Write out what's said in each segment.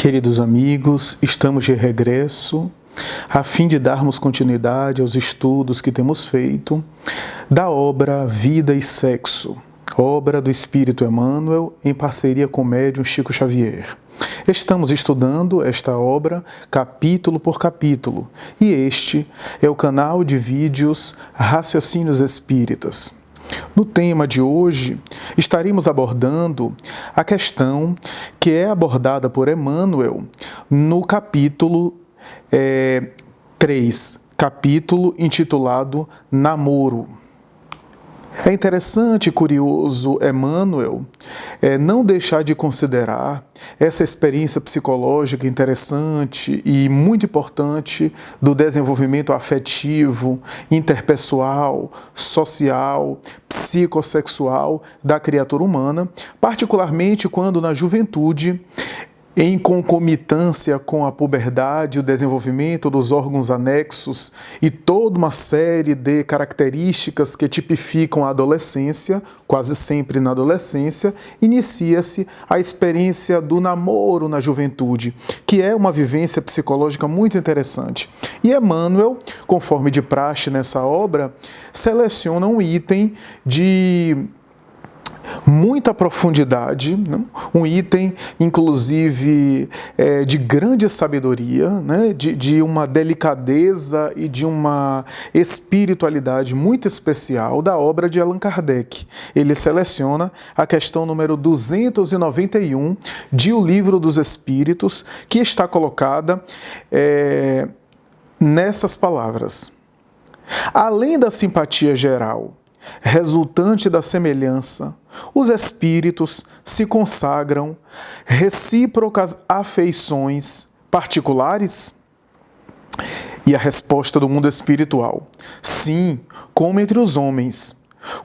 Queridos amigos, estamos de regresso a fim de darmos continuidade aos estudos que temos feito da obra Vida e Sexo, obra do Espírito Emmanuel em parceria com o médium Chico Xavier. Estamos estudando esta obra capítulo por capítulo e este é o canal de vídeos Raciocínios Espíritas. No tema de hoje, estaremos abordando a questão que é abordada por Emmanuel no capítulo 3, capítulo intitulado Namoro. É interessante e curioso Emmanuel não deixar de considerar essa experiência psicológica interessante e muito importante do desenvolvimento afetivo, interpessoal, social, psicossexual da criatura humana, particularmente quando na juventude, em concomitância com a puberdade, o desenvolvimento dos órgãos anexos e toda uma série de características que tipificam a adolescência, quase sempre na adolescência, inicia-se a experiência do namoro na juventude, que é uma vivência psicológica muito interessante. E Emmanuel, conforme de praxe nessa obra, seleciona um item de muita profundidade, né? Um item, inclusive, de grande sabedoria, né? de uma delicadeza e de uma espiritualidade muito especial da obra de Allan Kardec. Ele seleciona a questão número 291 de O Livro dos Espíritos, que está colocada nessas palavras. Além da simpatia geral, resultante da semelhança, os espíritos se consagram recíprocas afeições particulares? E a resposta do mundo espiritual: sim, como entre os homens.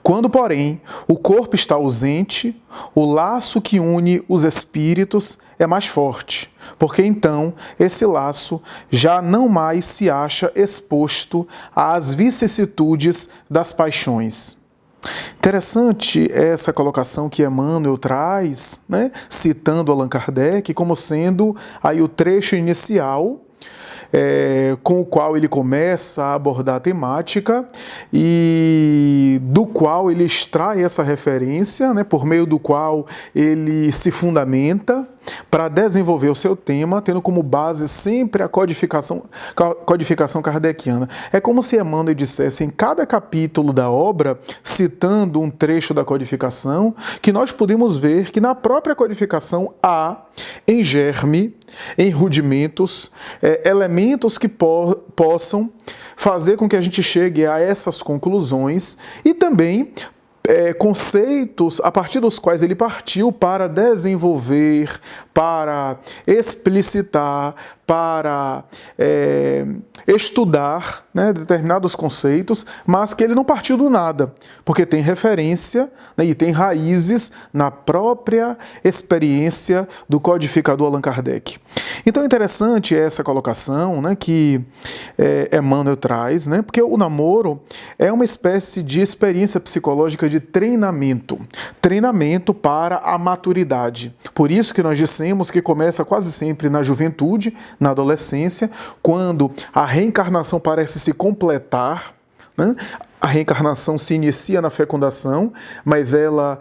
Quando, porém, o corpo está ausente, o laço que une os espíritos é mais forte, porque então esse laço já não mais se acha exposto às vicissitudes das paixões. Interessante essa colocação que Emmanuel traz, né, citando Allan Kardec como sendo aí o trecho inicial com o qual ele começa a abordar a temática e do qual ele extrai essa referência, né, por meio do qual ele se fundamenta para desenvolver o seu tema, tendo como base sempre a codificação kardeciana. É como se Emmanuel dissesse em cada capítulo da obra, citando um trecho da codificação, que nós podemos ver que na própria codificação há, em germe, em rudimentos, elementos que possam fazer com que a gente chegue a essas conclusões e também conceitos a partir dos quais ele partiu para desenvolver, para explicitar, para estudar, né, determinados conceitos, mas que ele não partiu do nada, porque tem referência, né, e tem raízes na própria experiência do codificador Allan Kardec. Então é interessante essa colocação, né, que Emmanuel traz, né, porque o namoro é uma espécie de experiência psicológica de treinamento para a maturidade. Por isso que nós dissemos que começa quase sempre na juventude, na adolescência, quando a reencarnação parece se completar, né? A reencarnação se inicia na fecundação, mas ela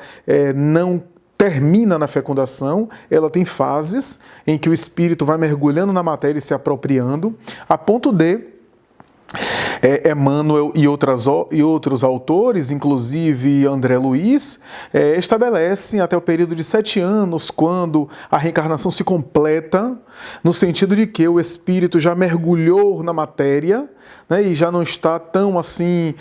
não termina na fecundação, ela tem fases em que o espírito vai mergulhando na matéria e se apropriando, a ponto de Emmanuel e outros autores, inclusive André Luiz, estabelecem até o período de 7 anos, quando a reencarnação se completa, no sentido de que o espírito já mergulhou na matéria, né, e já não está tão assim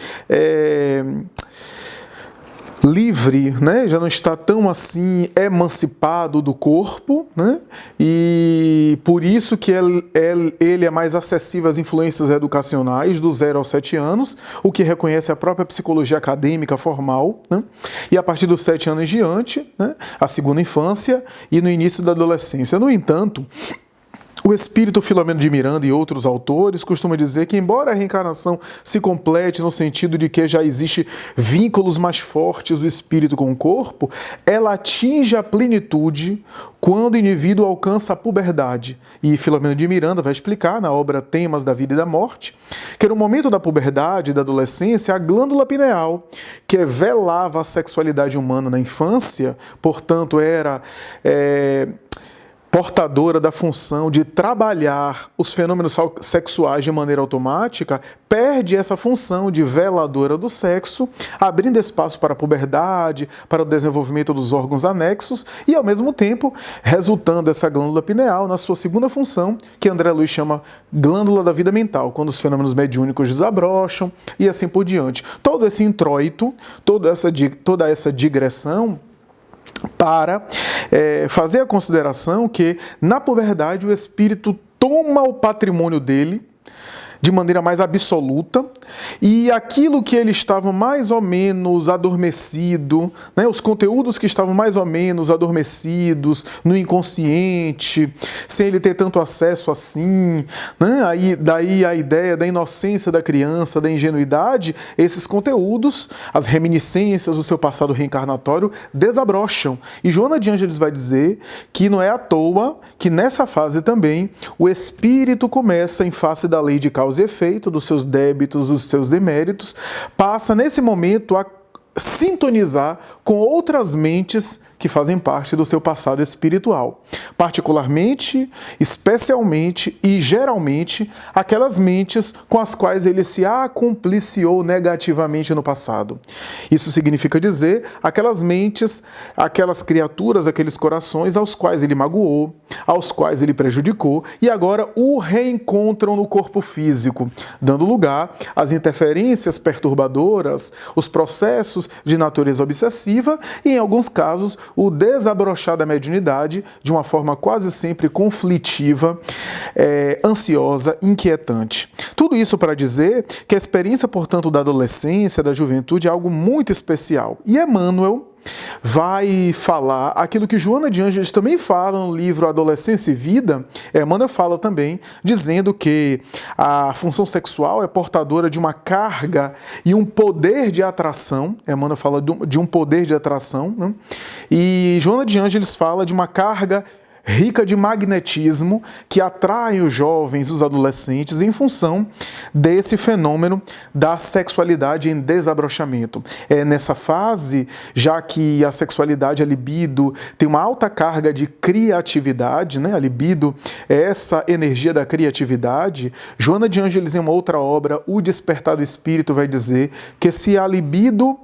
livre, né? Já não está tão assim emancipado do corpo, né? E por isso que ele é mais acessível às influências educacionais do 0 aos 7 anos, o que reconhece a própria psicologia acadêmica formal, né? E a partir dos 7 anos em diante, né, a segunda infância e no início da adolescência. No entanto, O espírito Filomeno de Miranda e outros autores costumam dizer que, embora a reencarnação se complete no sentido de que já existe vínculos mais fortes do espírito com o corpo, ela atinge a plenitude quando o indivíduo alcança a puberdade. E Filomeno de Miranda vai explicar na obra Temas da Vida e da Morte que no momento da puberdade e da adolescência, a glândula pineal, que velava a sexualidade humana na infância, portanto era portadora da função de trabalhar os fenômenos sexuais de maneira automática, perde essa função de veladora do sexo, abrindo espaço para a puberdade, para o desenvolvimento dos órgãos anexos e, ao mesmo tempo, resultando essa glândula pineal na sua segunda função, que André Luiz chama glândula da vida mental, quando os fenômenos mediúnicos desabrocham e assim por diante. Todo esse introito, toda essa digressão, para fazer a consideração que, na puberdade, o espírito toma o patrimônio dele de maneira mais absoluta, e aquilo que ele estava mais ou menos adormecido, né, os conteúdos que estavam mais ou menos adormecidos no inconsciente, sem ele ter tanto acesso assim, né, daí a ideia da inocência da criança, da ingenuidade, esses conteúdos, as reminiscências do seu passado reencarnatório desabrocham. E Joana de Ângeles vai dizer que não é à toa que nessa fase também o espírito começa, em face da lei de causa e efeito, dos seus débitos, dos seus deméritos, passa nesse momento a sintonizar com outras mentes que fazem parte do seu passado espiritual. Particularmente, especialmente e geralmente, aquelas mentes com as quais ele se acompliciou negativamente no passado. Isso significa dizer aquelas mentes, aquelas criaturas, aqueles corações aos quais ele magoou, aos quais ele prejudicou e agora o reencontram no corpo físico, dando lugar às interferências perturbadoras, os processos de natureza obsessiva e, em alguns casos, o desabrochar da mediunidade de uma forma quase sempre conflitiva, ansiosa, inquietante. Tudo isso para dizer que a experiência, portanto, da adolescência, da juventude é algo muito especial. E Emmanuel vai falar aquilo que Joana de Ângeles também fala no livro Adolescência e Vida. Emmanuel fala também, dizendo que a função sexual é portadora de uma carga e um poder de atração. Emmanuel fala de um poder de atração, né? E Joana de Ângeles fala de uma carga rica de magnetismo que atrai os jovens, os adolescentes, em função desse fenômeno da sexualidade em desabrochamento. É nessa fase, já que a sexualidade, a libido, tem uma alta carga de criatividade, né? A libido é essa energia da criatividade. Joana de Ângeles, em uma outra obra, O Despertar do Espírito, vai dizer que se a libido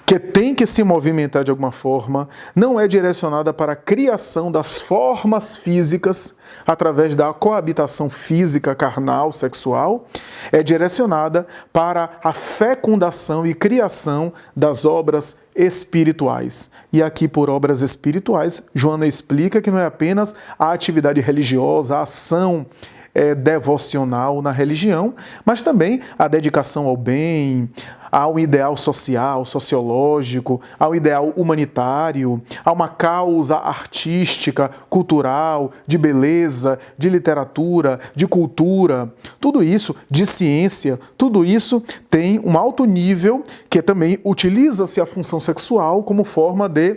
que tem que se movimentar de alguma forma, não é direcionada para a criação das formas físicas através da coabitação física, carnal, sexual, é direcionada para a fecundação e criação das obras espirituais. E aqui, por obras espirituais, Joana explica que não é apenas a atividade religiosa, a ação devocional na religião, mas também a dedicação ao bem, ao ideal social, sociológico, ao ideal humanitário, a uma causa artística, cultural, de beleza, de literatura, de cultura, tudo isso, de ciência, tudo isso tem um alto nível que também utiliza-se a função sexual como forma de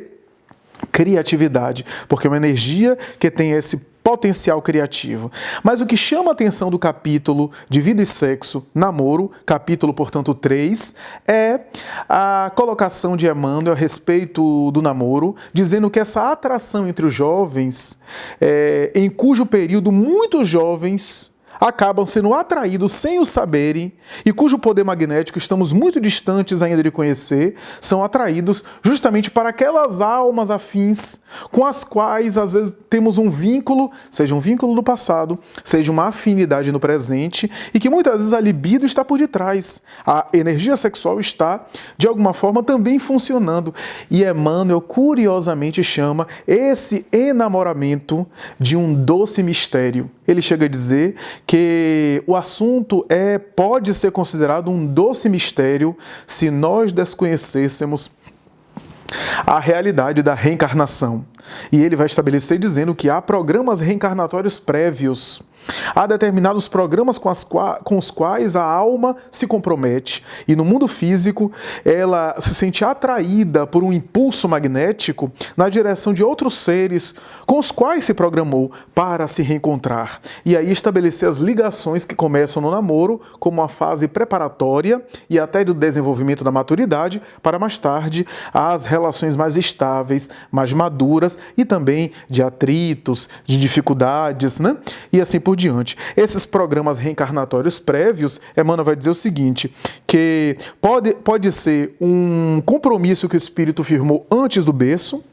criatividade, porque é uma energia que tem esse potencial criativo. Mas o que chama a atenção do capítulo de Vida e Sexo, Namoro, capítulo, portanto, 3, é a colocação de Emmanuel a respeito do namoro, dizendo que essa atração entre os jovens, em cujo período muitos jovens acabam sendo atraídos sem o saberem e cujo poder magnético estamos muito distantes ainda de conhecer, são atraídos justamente para aquelas almas afins com as quais às vezes temos um vínculo, seja um vínculo do passado, seja uma afinidade no presente e que muitas vezes a libido está por detrás. A energia sexual está, de alguma forma, também funcionando. E Emmanuel, curiosamente, chama esse enamoramento de um doce mistério. Ele chega a dizer que o assunto pode ser considerado um doce mistério se nós desconhecêssemos a realidade da reencarnação. E ele vai estabelecer dizendo que há programas reencarnatórios prévios. Há determinados programas com os quais a alma se compromete. E no mundo físico, ela se sente atraída por um impulso magnético na direção de outros seres com os quais se programou para se reencontrar. E aí estabelecer as ligações que começam no namoro como uma fase preparatória e até do desenvolvimento da maturidade, para mais tarde as relações mais estáveis, mais maduras e também de atritos, de dificuldades, né? E assim por diante. Esses programas reencarnatórios prévios, Emmanuel vai dizer o seguinte, que pode ser um compromisso que o espírito firmou antes do berço,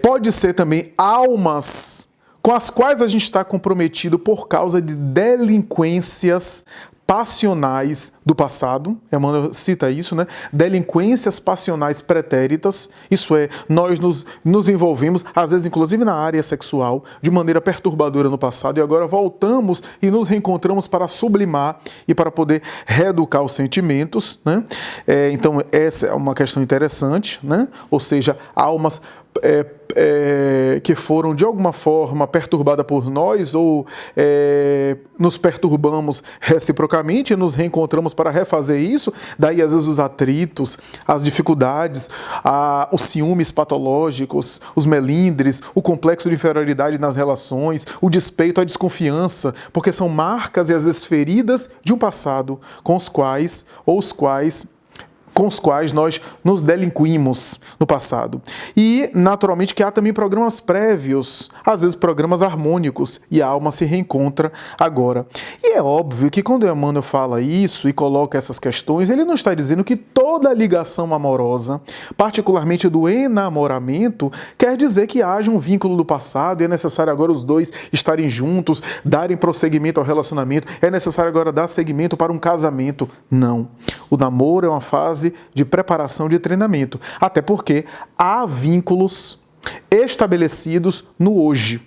pode ser também almas com as quais a gente está comprometido por causa de delinquências passionais do passado, Emmanuel cita isso, né? Delinquências passionais pretéritas, isso é, nós nos envolvemos, às vezes inclusive na área sexual, de maneira perturbadora no passado, e agora voltamos e nos reencontramos para sublimar e para poder reeducar os sentimentos, né? Então, essa é uma questão interessante, né? Ou seja, almas que foram de alguma forma perturbadas por nós ou nos perturbamos reciprocamente e nos reencontramos para refazer isso, daí às vezes os atritos, as dificuldades, os ciúmes patológicos, os melindres, o complexo de inferioridade nas relações, o despeito, a desconfiança, porque são marcas e às vezes feridas de um passado com os quais nós nos delinquimos no passado. E, naturalmente, que há também programas prévios, às vezes programas harmônicos, e a alma se reencontra agora. E é óbvio que quando o Emmanuel fala isso e coloca essas questões, ele não está dizendo que toda ligação amorosa, particularmente do enamoramento, quer dizer que haja um vínculo do passado e é necessário agora os dois estarem juntos, darem prosseguimento ao relacionamento, é necessário agora dar seguimento para um casamento. Não. O namoro é uma fase de preparação de treinamento, até porque há vínculos estabelecidos no hoje,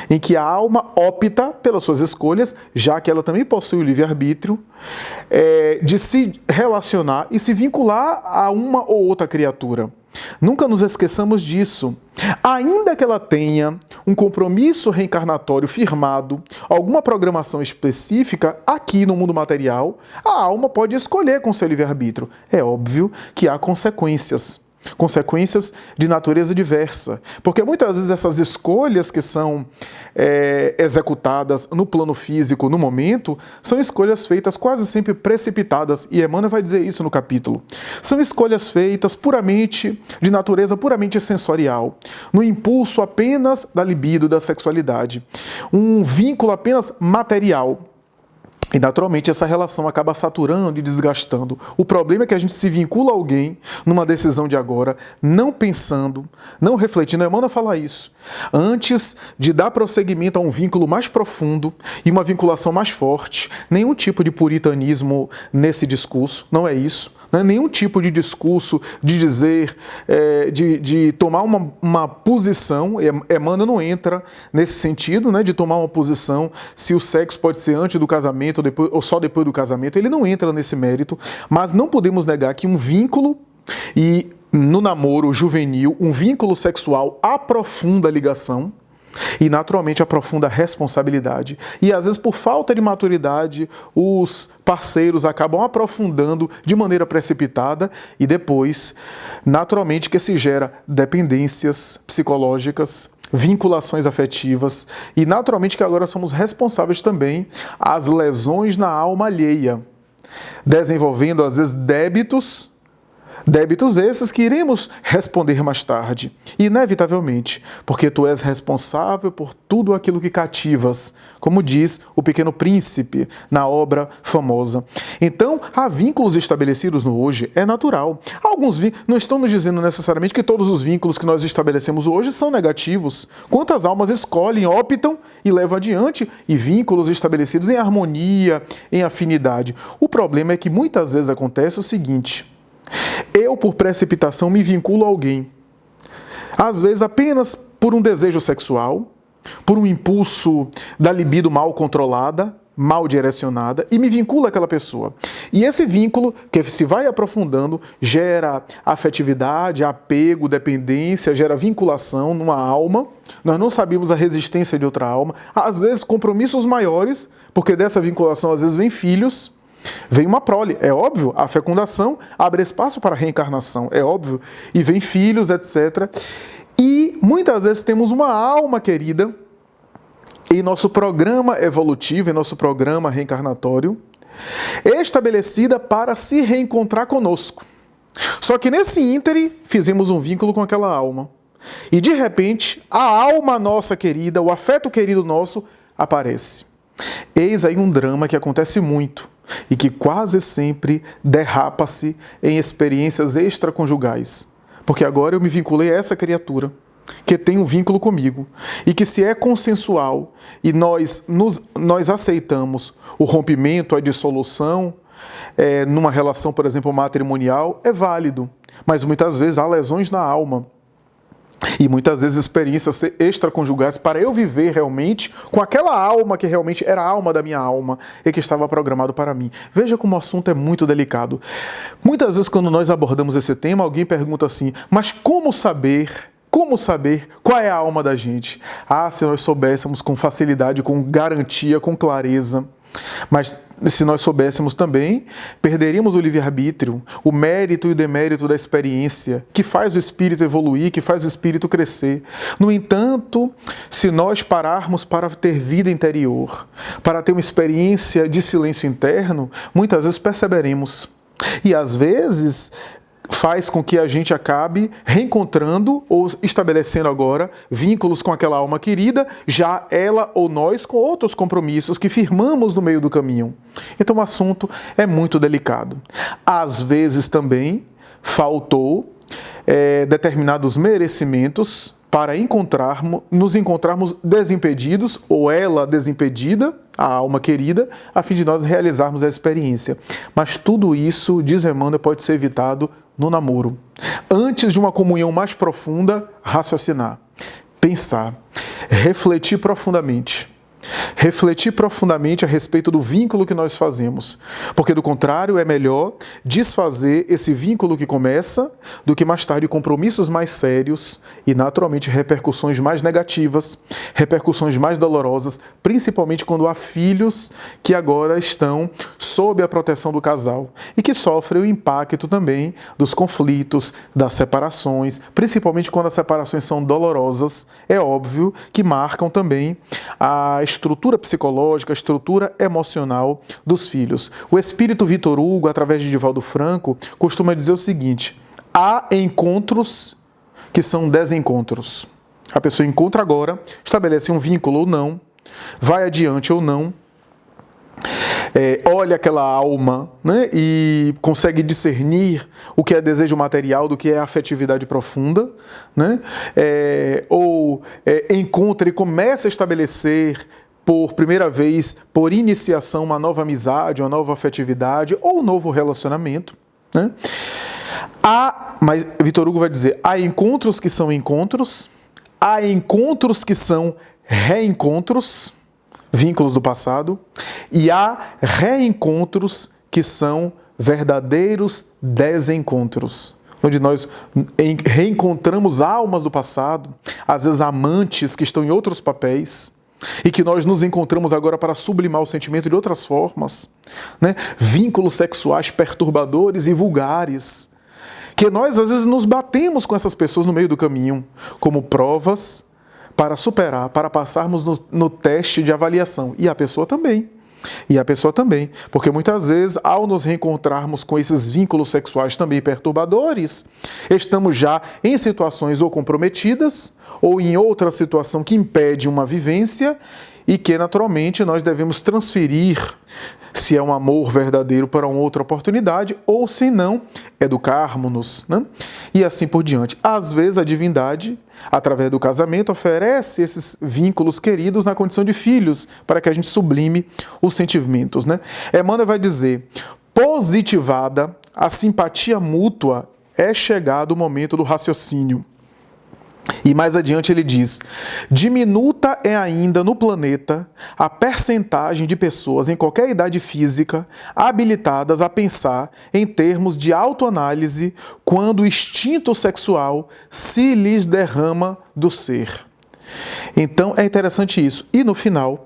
em que a alma opta pelas suas escolhas, já que ela também possui o livre-arbítrio, de se relacionar e se vincular a uma ou outra criatura. Nunca nos esqueçamos disso. Ainda que ela tenha um compromisso reencarnatório firmado, alguma programação específica aqui no mundo material, a alma pode escolher com seu livre-arbítrio. É óbvio que há consequências de natureza diversa, porque muitas vezes essas escolhas que são executadas no plano físico no momento, são escolhas feitas quase sempre precipitadas, e Emmanuel vai dizer isso no capítulo. São escolhas feitas de natureza puramente sensorial, no impulso apenas da libido, da sexualidade, um vínculo apenas material. E, naturalmente, essa relação acaba saturando e desgastando. O problema é que a gente se vincula a alguém numa decisão de agora, não pensando, não refletindo. Emmanuel fala isso. Antes de dar prosseguimento a um vínculo mais profundo e uma vinculação mais forte, nenhum tipo de puritanismo nesse discurso, não é isso. Não é nenhum tipo de discurso de dizer, de tomar uma posição. Emmanuel não entra nesse sentido, né, de tomar uma posição se o sexo pode ser antes do casamento ou só depois do casamento. Ele não entra nesse mérito, mas não podemos negar que um vínculo, e no namoro juvenil, um vínculo sexual aprofunda a ligação e, naturalmente, aprofunda a responsabilidade. E, às vezes, por falta de maturidade, os parceiros acabam aprofundando de maneira precipitada e depois, naturalmente, que se gera dependências psicológicas, vinculações afetivas e, naturalmente, que agora somos responsáveis também às lesões na alma alheia, desenvolvendo, às vezes, débitos esses que iremos responder mais tarde, inevitavelmente, porque tu és responsável por tudo aquilo que cativas, como diz o Pequeno Príncipe na obra famosa. Então, há vínculos estabelecidos no hoje, é natural. Não estamos dizendo necessariamente que todos os vínculos que nós estabelecemos hoje são negativos. Quantas almas escolhem, optam e levam adiante, e vínculos estabelecidos em harmonia, em afinidade. O problema é que muitas vezes acontece o seguinte: eu, por precipitação, me vinculo a alguém. Às vezes apenas por um desejo sexual, por um impulso da libido mal controlada, mal direcionada e me vincula àquela pessoa. E esse vínculo, que se vai aprofundando, gera afetividade, apego, dependência, gera vinculação numa alma. Nós não sabemos a resistência de outra alma. Às vezes, compromissos maiores, porque dessa vinculação, às vezes, vem filhos, vem uma prole. É óbvio, a fecundação abre espaço para a reencarnação, é óbvio. E vem filhos, etc. E muitas vezes temos uma alma querida em nosso programa evolutivo, em nosso programa reencarnatório, estabelecida para se reencontrar conosco. Só que nesse íntere, fizemos um vínculo com aquela alma. E de repente, a alma nossa querida, o afeto querido nosso, aparece. Eis aí um drama que acontece muito e que quase sempre derrapa-se em experiências extraconjugais. Porque agora eu me vinculei a essa criatura que tem um vínculo comigo, e que se é consensual e nós aceitamos o rompimento, a dissolução, numa relação, por exemplo, matrimonial, é válido, mas muitas vezes há lesões na alma, e muitas vezes experiências extraconjugais para eu viver realmente com aquela alma que realmente era a alma da minha alma e que estava programado para mim. Veja como o assunto é muito delicado. Muitas vezes quando nós abordamos esse tema, alguém pergunta assim, mas como saber qual é a alma da gente? Ah, se nós soubéssemos com facilidade, com garantia, com clareza. Mas se nós soubéssemos também, perderíamos o livre-arbítrio, o mérito e o demérito da experiência, que faz o espírito evoluir, que faz o espírito crescer. No entanto, se nós pararmos para ter vida interior, para ter uma experiência de silêncio interno, muitas vezes perceberemos. E às vezes faz com que a gente acabe reencontrando ou estabelecendo agora vínculos com aquela alma querida, já ela ou nós com outros compromissos que firmamos no meio do caminho. Então o assunto é muito delicado. Às vezes também faltou determinados merecimentos para nos encontrarmos desimpedidos, ou ela desimpedida, a alma querida, a fim de nós realizarmos a experiência. Mas tudo isso, diz Emmanuel, pode ser evitado no namoro. Antes de uma comunhão mais profunda, raciocinar, pensar, refletir profundamente. Refletir profundamente a respeito do vínculo que nós fazemos. Porque, do contrário, é melhor desfazer esse vínculo que começa do que mais tarde compromissos mais sérios e, naturalmente, repercussões mais negativas, repercussões mais dolorosas, principalmente quando há filhos que agora estão sob a proteção do casal e que sofrem o impacto também dos conflitos, das separações, principalmente quando as separações são dolorosas, é óbvio que marcam também a estrutura psicológica, a estrutura emocional dos filhos. O espírito Vitor Hugo, através de Divaldo Franco, costuma dizer o seguinte: há encontros que são desencontros. A pessoa encontra agora, estabelece um vínculo ou não, vai adiante ou não, olha aquela alma, né, e consegue discernir o que é desejo material do que é afetividade profunda, né, encontra e começa a estabelecer por primeira vez, por iniciação, uma nova amizade, uma nova afetividade ou um novo relacionamento, né? Mas Vitor Hugo vai dizer, há encontros que são encontros, há encontros que são reencontros, vínculos do passado, e há reencontros que são verdadeiros desencontros, onde nós reencontramos almas do passado, às vezes amantes que estão em outros papéis, e que nós nos encontramos agora para sublimar o sentimento de outras formas, né? Vínculos sexuais perturbadores e vulgares, que nós às vezes nos batemos com essas pessoas no meio do caminho, como provas para superar, para passarmos no teste de avaliação. E a pessoa também. Porque muitas vezes, ao nos reencontrarmos com esses vínculos sexuais também perturbadores, estamos já em situações ou comprometidas, ou em outra situação que impede uma vivência e que, naturalmente, nós devemos transferir, se é um amor verdadeiro, para uma outra oportunidade, ou, se não, educarmos-nos, né? E assim por diante. Às vezes, a divindade, através do casamento, oferece esses vínculos queridos na condição de filhos, para que a gente sublime os sentimentos, né? Emmanuel vai dizer, positivada a simpatia mútua, é chegado o momento do raciocínio. E mais adiante ele diz: diminuta é ainda no planeta a percentagem de pessoas em qualquer idade física habilitadas a pensar em termos de autoanálise quando o instinto sexual se lhes derrama do ser. Então é interessante isso. E no final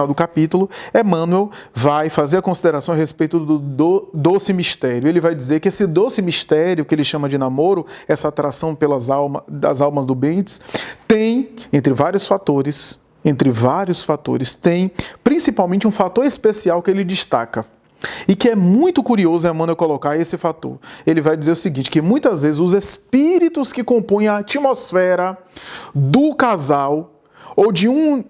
do capítulo, Emmanuel vai fazer a consideração a respeito do doce mistério. Ele vai dizer que esse doce mistério, que ele chama de namoro, essa atração das almas do bentes, tem, entre vários fatores, tem principalmente um fator especial que ele destaca. E que é muito curioso Emmanuel colocar esse fator. Ele vai dizer o seguinte, que muitas vezes os espíritos que compõem a atmosfera do casal, ou de um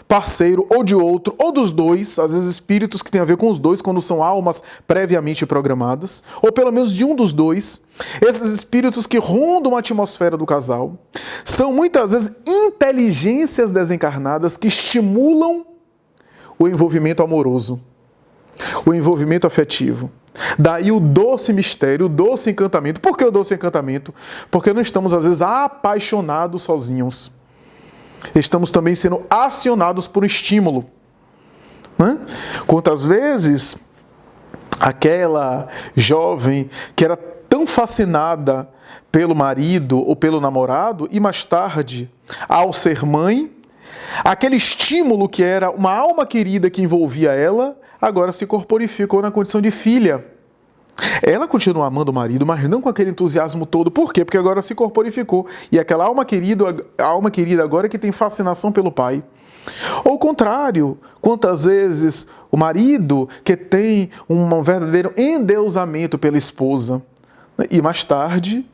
parceiro, ou de outro, ou dos dois, às vezes espíritos que têm a ver com os dois, quando são almas previamente programadas, ou pelo menos de um dos dois, esses espíritos que rondam a atmosfera do casal, são muitas vezes inteligências desencarnadas que estimulam o envolvimento amoroso, o envolvimento afetivo. Daí o doce mistério, o doce encantamento. Por que o doce encantamento? Porque não estamos, às vezes, apaixonados sozinhos. Estamos também sendo acionados por um estímulo. Né? Quantas vezes aquela jovem que era tão fascinada pelo marido ou pelo namorado, e mais tarde, ao ser mãe, aquele estímulo que era uma alma querida que envolvia ela, agora se corporificou na condição de filha. Ela continua amando o marido, mas não com aquele entusiasmo todo. Por quê? Porque agora se corporificou. E aquela alma querida agora que tem fascinação pelo pai. Ou o contrário, quantas vezes o marido que tem um verdadeiro endeusamento pela esposa. E mais tarde,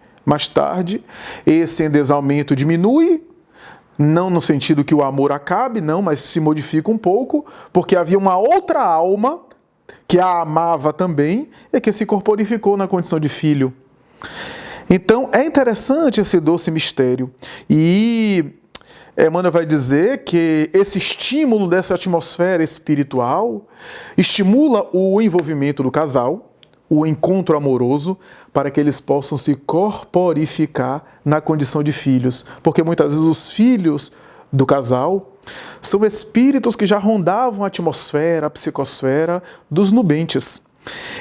esse endeusamento diminui, não no sentido que o amor acabe, não, mas se modifica um pouco, porque havia uma outra alma que a amava também e que se corporificou na condição de filho. Então, é interessante esse doce mistério. E Emmanuel vai dizer que esse estímulo dessa atmosfera espiritual estimula o envolvimento do casal, o encontro amoroso, para que eles possam se corporificar na condição de filhos. Porque muitas vezes os filhos do casal são espíritos que já rondavam a atmosfera, a psicosfera dos nubentes.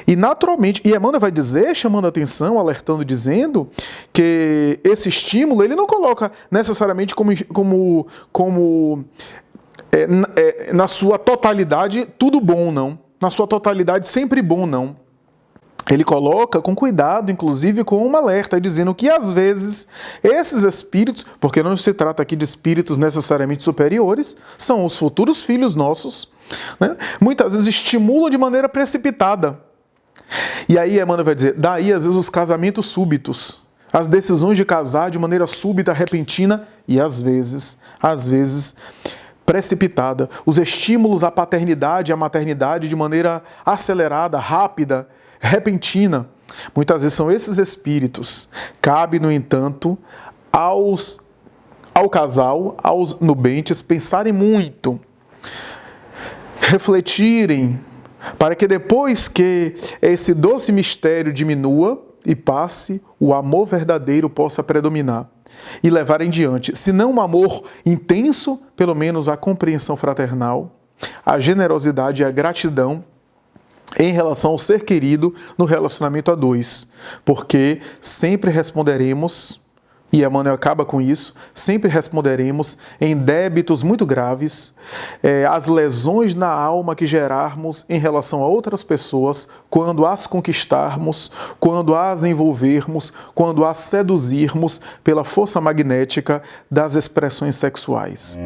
E naturalmente, e Emmanuel vai dizer, chamando a atenção, alertando, dizendo que esse estímulo, ele não coloca necessariamente na sua totalidade tudo bom, não. Na sua totalidade sempre bom, não. Ele coloca com cuidado, inclusive com um alerta, dizendo que às vezes esses espíritos, porque não se trata aqui de espíritos necessariamente superiores, são os futuros filhos nossos, né? Muitas vezes estimulam de maneira precipitada. E aí Emmanuel vai dizer, daí às vezes os casamentos súbitos, as decisões de casar de maneira súbita, repentina e às vezes precipitada. Os estímulos à paternidade e à maternidade de maneira acelerada, rápida, repentina. Muitas vezes são esses espíritos. Cabe, no entanto, ao casal, aos nubentes, pensarem muito, refletirem, para que depois que esse doce mistério diminua e passe, o amor verdadeiro possa predominar e levar em diante, se não um amor intenso, pelo menos a compreensão fraternal, a generosidade e a gratidão em relação ao ser querido no relacionamento a dois, porque sempre responderemos, e Emmanuel acaba com isso, sempre responderemos em débitos muito graves, as lesões na alma que gerarmos em relação a outras pessoas, quando as conquistarmos, quando as envolvermos, quando as seduzirmos pela força magnética das expressões sexuais.